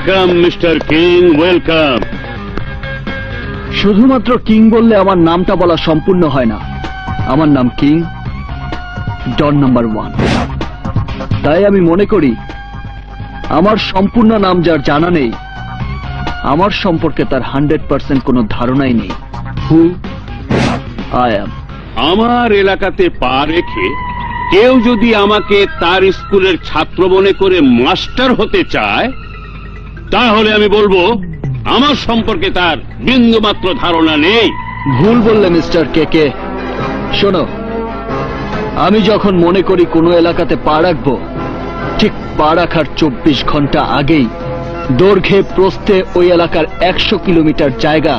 Welcome mister king, welcome. শুধুমাত্র king বললে আমার নামটা বলা সম্পূর্ণ হয় না। আমার নাম কিং, ডন নাম্বার 1। তাই আমি মনে করি আমার সম্পূর্ণ নাম যার জানা নেই, আমার সম্পর্কে তার 100% কোনো ধারণাই নেই। Who I am. আমার এলাকাতে পা রেখে কেউ যদি আমাকে তার স্কুলের ছাত্র মনে করে মাস্টার হতে চায়, তাহলে আমি বলবো আমার সম্পর্কে তার বিন্দুমাত্র ধারণা নেই। ভুল বললে মিস্টার কে। শোনো, আমি যখন মনে করি কোনো এলাকাতে পা রাখবো, ঠিক পা রাখার 24 ঘন্টা আগেই দৈর্ঘ্যে প্রস্থে ওই এলাকার 100 কিলোমিটার জায়গা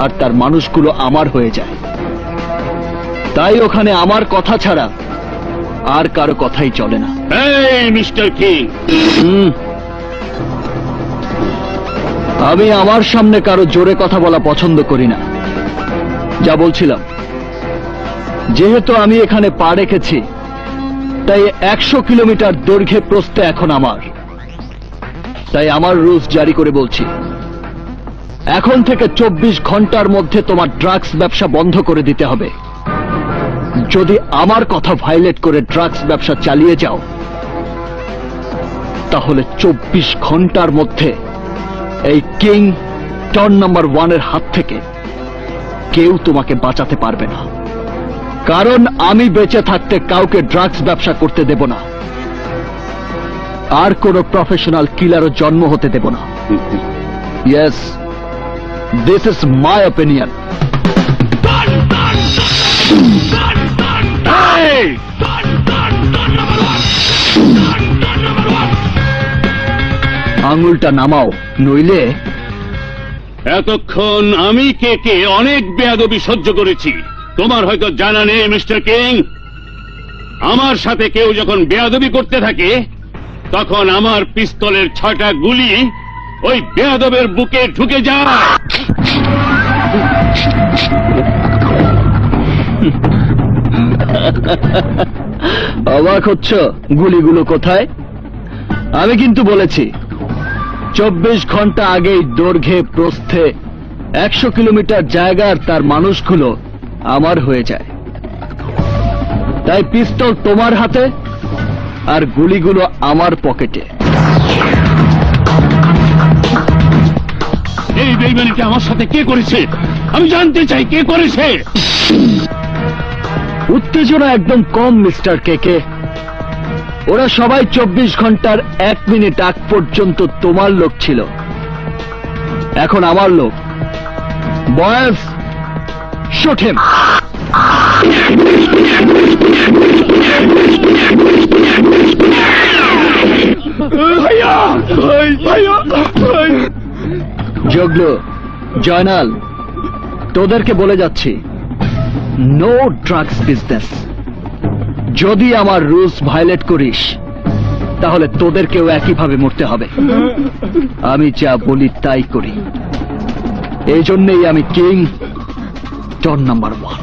আর তার মানুষগুলো আমার হয়ে যায়। তাই ওখানে আমার কথা ছাড়া আর কারো কথাই চলে না। এই মিস্টার কিং, আমি আমার সামনে কারো জোরে কথা বলা পছন্দ করি না। যা বলছিলাম, যেহেতু আমি এখানে পা রেখেছি, তাই 100 কিলোমিটার দৈর্ঘ্যে প্রস্থে এখন আমার। তাই আমার রুলস জারি করে বলছি, এখন থেকে 24 ঘন্টার মধ্যে তোমার ড্রাগস ব্যবসা বন্ধ করে দিতে হবে। যদি আমার কথা ভায়োলেট করে ড্রাগস ব্যবসা চালিয়ে যাও, তাহলে 24 ঘন্টার মধ্যে এই কিং টন নাম্বার 1 এর হাত থেকে কেউ তোমাকে বাঁচাতে পারবে না। কারণ আমি বেঁচে থাকতে কাউকে ড্রাগস ব্যবসা করতে দেব না, আর কোন প্রফেশনাল কিলারও জন্ম হতে দেব না। Yes, this is my opinion. আঙুলটা নামাও, নইলে। এতক্ষণ আমি কে অনেক বেয়াদবি সহ্য করেছি। তোমার হয়তো জানা নেই মিস্টার কিং, আমার সাথে কেউ যখন বেয়াদবি করতে থাকে, তখন আমার পিস্তলের 6টা গুলি ওই বেয়াদবের বুকে ঢুকে যায়। অবাক হচ্ছ? গুলিগুলো কোথায়? আমি কিন্তু বলেছি 24 ঘন্টা আগেই দৈর্ঘ্যে প্রস্থে 100 কিলোমিটার জায়গার তার মানুষগুলো আমার হয়ে যায়। তাই পিস্তল তোমার হাতে আর গুলিগুলো আমার পকেটে। এই বেইমানিটা আমার সাথে কে করেছে? আমি জানতে চাই কে করেছে। উত্তেজনা একদম কম মিস্টার কে। ওরা সবাই 24 ঘন্টার 1 মিনিট আগ পর্যন্ত তোমার লোক ছিল, এখন আমার লোক। বয়েস, শুট হিম। জগলু, জয়নাল, তোদেরকে বলে যাচ্ছি, নো ড্রাগস বিজনেস। যদি আমার রুলস ভায়োলেট করিস, তাহলে তোদেরকেও একইভাবে মরতে হবে। আমি যা বলি তাই করি। এই জন্যই আমি কিং, টন নাম্বার 1।